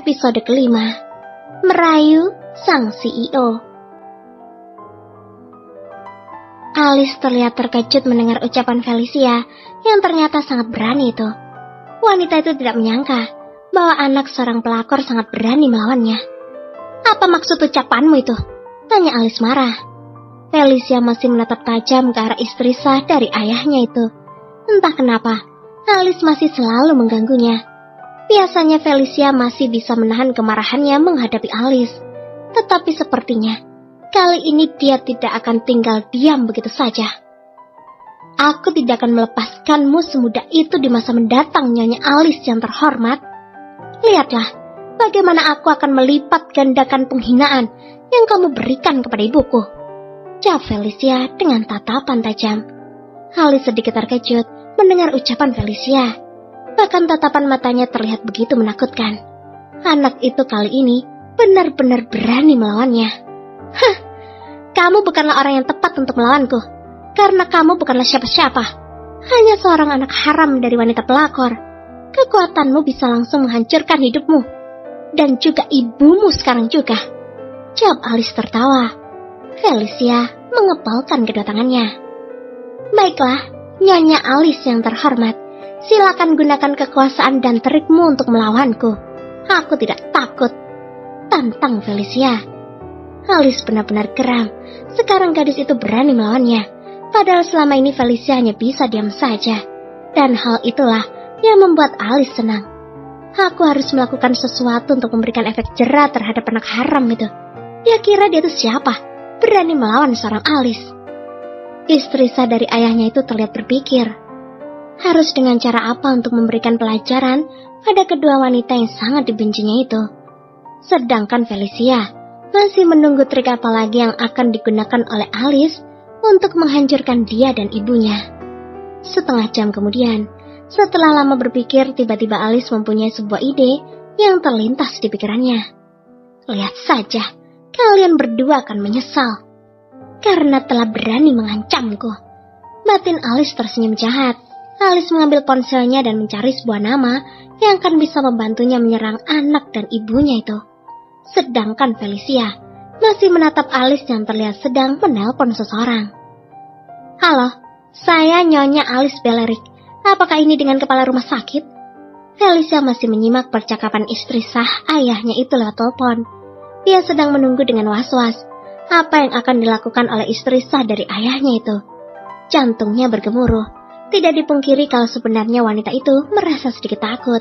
Episode kelima, Merayu Sang CEO. Alice terlihat terkejut mendengar ucapan Felicia yang ternyata sangat berani itu. Wanita itu tidak menyangka bahwa anak seorang pelakor sangat berani melawannya. "Apa maksud ucapanmu itu?" tanya Alice marah. Felicia masih menatap tajam ke arah istri sah dari ayahnya itu. Entah kenapa, Alice masih selalu mengganggunya. Biasanya Felicia masih bisa menahan kemarahannya menghadapi Alice. Tetapi sepertinya, kali ini dia tidak akan tinggal diam begitu saja. "Aku tidak akan melepaskanmu semudah itu di masa mendatang, Nyonya Alice yang terhormat. Lihatlah, bagaimana aku akan melipat gandakan penghinaan yang kamu berikan kepada ibuku," jawab Felicia dengan tatapan tajam. Alice sedikit terkejut mendengar ucapan Felicia. Bahkan tatapan matanya terlihat begitu menakutkan. Anak itu kali ini benar-benar berani melawannya. "Hah, kamu bukanlah orang yang tepat untuk melawanku, karena kamu bukanlah siapa-siapa. Hanya seorang anak haram dari wanita pelakor. Kekuatanmu bisa langsung menghancurkan hidupmu, dan juga ibumu sekarang juga," jawab Alice tertawa. Felicia mengepalkan kedua tangannya. "Baiklah, Nyonya Alice yang terhormat. Silakan gunakan kekuasaan dan trikmu untuk melawanku. Aku tidak takut," tantang Felicia. Alice benar-benar geram. Sekarang gadis itu berani melawannya. Padahal selama ini Felicia hanya bisa diam saja. Dan hal itulah yang membuat Alice senang. Aku harus melakukan sesuatu untuk memberikan efek jera terhadap anak haram itu. Dia kira dia itu siapa? Berani melawan seorang Alice. Istri sah dari ayahnya itu terlihat berpikir, harus dengan cara apa untuk memberikan pelajaran pada kedua wanita yang sangat dibencinya itu. Sedangkan Felicia masih menunggu trik apa lagi yang akan digunakan oleh Alice untuk menghancurkan dia dan ibunya. Setengah jam kemudian, setelah lama berpikir, tiba-tiba Alice mempunyai sebuah ide yang terlintas di pikirannya. "Lihat saja, kalian berdua akan menyesal karena telah berani mengancamku." Batin Alice tersenyum jahat. Alice mengambil ponselnya dan mencari sebuah nama yang akan bisa membantunya menyerang anak dan ibunya itu. Sedangkan Felicia masih menatap Alice yang terlihat sedang menelpon seseorang. "Halo, saya Nyonya Alice Beleric. Apakah ini dengan kepala rumah sakit?" Felicia masih menyimak percakapan istri sah ayahnya itu lewat telepon. Dia sedang menunggu dengan was-was apa yang akan dilakukan oleh istri sah dari ayahnya itu. Jantungnya bergemuruh. Tidak dipungkiri kalau sebenarnya wanita itu merasa sedikit takut.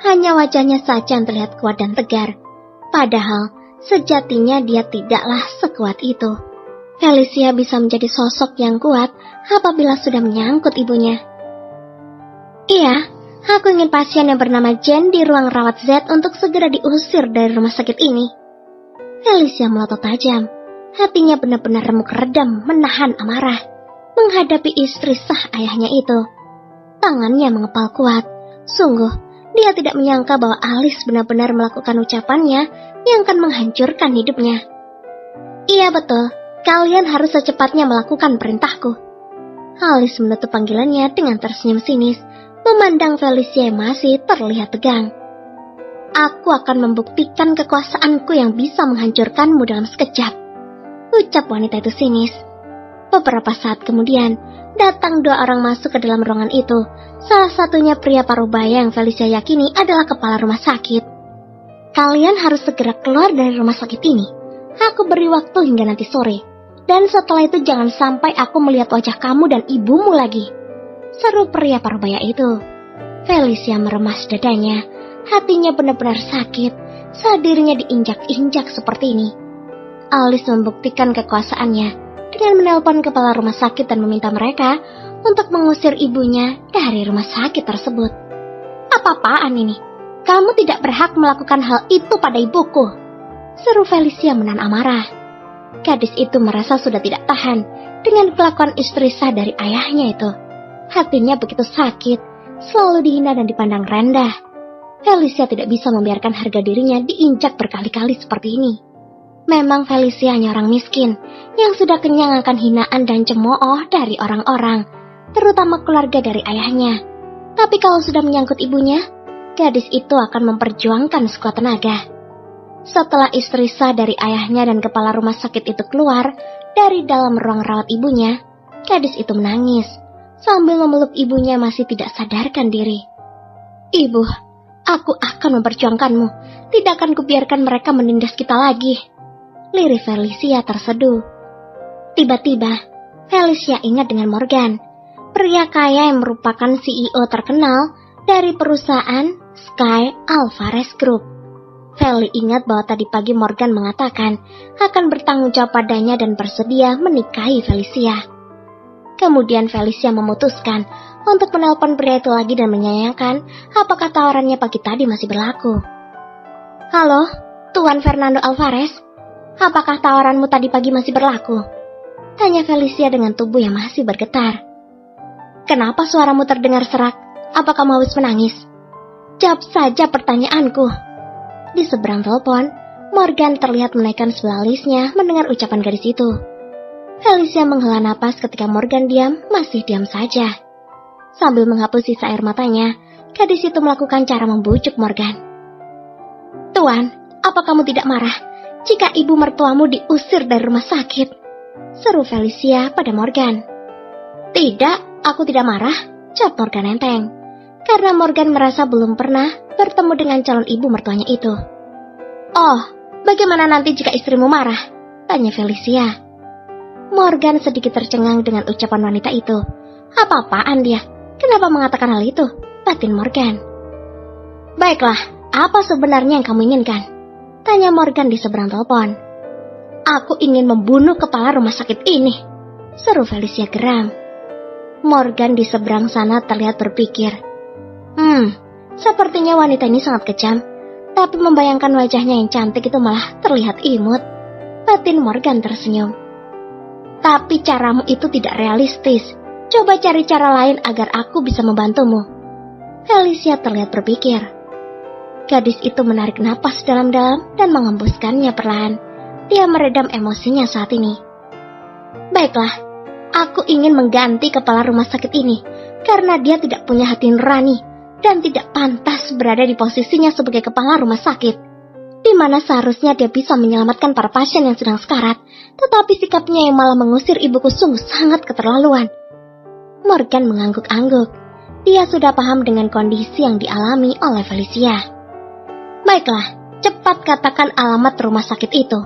Hanya wajahnya saja yang terlihat kuat dan tegar. Padahal sejatinya dia tidaklah sekuat itu. Felicia bisa menjadi sosok yang kuat apabila sudah menyangkut ibunya. "Iya, aku ingin pasien yang bernama Jen di ruang rawat Z untuk segera diusir dari rumah sakit ini." Felicia melotot tajam. Hatinya benar-benar remuk redam menahan amarah menghadapi istri sah ayahnya itu. Tangannya mengepal kuat. Sungguh, dia tidak menyangka bahwa Alice benar-benar melakukan ucapannya yang akan menghancurkan hidupnya. "Iya betul, kalian harus secepatnya melakukan perintahku." Alice menutup panggilannya dengan tersenyum sinis, memandang Felicia yang masih terlihat tegang. "Aku akan membuktikan kekuasaanku yang bisa menghancurkanmu dalam sekejap," ucap wanita itu sinis. Beberapa saat kemudian, datang dua orang masuk ke dalam ruangan itu. Salah satunya pria parubaya yang Felicia yakini adalah kepala rumah sakit. "Kalian harus segera keluar dari rumah sakit ini. Aku beri waktu hingga nanti sore. Dan setelah itu jangan sampai aku melihat wajah kamu dan ibumu lagi," seru pria parubaya itu. Felicia meremas dadanya. Hatinya benar-benar sakit saat dirinya diinjak-injak seperti ini. Alice membuktikan kekuasaannya dengan menelpon kepala rumah sakit dan meminta mereka untuk mengusir ibunya dari rumah sakit tersebut. "Apa-apaan ini? Kamu tidak berhak melakukan hal itu pada ibuku," seru Felicia menahan amarah. Gadis itu merasa sudah tidak tahan dengan kelakuan istri sah dari ayahnya itu. Hatinya begitu sakit, selalu dihina dan dipandang rendah. Felicia tidak bisa membiarkan harga dirinya diinjak berkali-kali seperti ini. Memang Felicia hanya orang miskin yang sudah kenyang akan hinaan dan cemooh dari orang-orang, terutama keluarga dari ayahnya. Tapi kalau sudah menyangkut ibunya, gadis itu akan memperjuangkan sekuat tenaga. Setelah istri sah dari ayahnya dan kepala rumah sakit itu keluar dari dalam ruang rawat ibunya, gadis itu menangis sambil memeluk ibunya masih tidak sadarkan diri. "Ibu, aku akan memperjuangkanmu. Tidak akan kubiarkan mereka menindas kita lagi," lirih Felicia terseduh. Tiba-tiba, Felicia ingat dengan Morgan, pria kaya yang merupakan CEO terkenal dari perusahaan Sky Alvarez Group. Feli ingat bahwa tadi pagi Morgan mengatakan akan bertanggung jawab padanya dan bersedia menikahi Felicia. Kemudian Felicia memutuskan untuk menelpon pria itu lagi dan menyayangkan apakah tawarannya pagi tadi masih berlaku. "Halo, Tuan Fernando Alvarez, apakah tawaranmu tadi pagi masih berlaku?" tanya Felicia dengan tubuh yang masih bergetar. "Kenapa suaramu terdengar serak? Apa kamu habis menangis? Jawab saja pertanyaanku." Di seberang telepon, Morgan terlihat menaikkan sebelah alisnya mendengar ucapan gadis itu. Felicia menghela napas ketika Morgan masih diam saja. Sambil menghapus sisa air matanya, gadis itu melakukan cara membujuk Morgan. "Tuan, apa kamu tidak marah jika ibu mertuamu diusir dari rumah sakit?" seru Felicia pada Morgan. "Tidak, aku tidak marah," jawab Morgan enteng. Karena Morgan merasa belum pernah bertemu dengan calon ibu mertuanya itu. "Oh, bagaimana nanti jika istrimu marah?" tanya Felicia. Morgan sedikit tercengang dengan ucapan wanita itu. "Apa-apaan dia? Kenapa mengatakan hal itu?" batin Morgan. "Baiklah, apa sebenarnya yang kamu inginkan?" tanya Morgan di seberang telepon. "Aku ingin membunuh kepala rumah sakit ini," seru Felicia geram. Morgan di seberang sana terlihat berpikir. Sepertinya wanita ini sangat kejam, tapi membayangkan wajahnya yang cantik itu malah terlihat imut. Batin Morgan tersenyum. "Tapi caramu itu tidak realistis. Coba cari cara lain agar aku bisa membantumu." Felicia terlihat berpikir. Gadis itu menarik napas dalam-dalam dan mengembuskannya perlahan. Dia meredam emosinya saat ini. "Baiklah, aku ingin mengganti kepala rumah sakit ini karena dia tidak punya hati nurani dan tidak pantas berada di posisinya sebagai kepala rumah sakit, di mana seharusnya dia bisa menyelamatkan para pasien yang sedang sekarat, tetapi sikapnya yang malah mengusir ibuku sungguh sangat keterlaluan." Morgan mengangguk-angguk. Dia sudah paham dengan kondisi yang dialami oleh Felicia. "Baiklah, cepat katakan alamat rumah sakit itu,"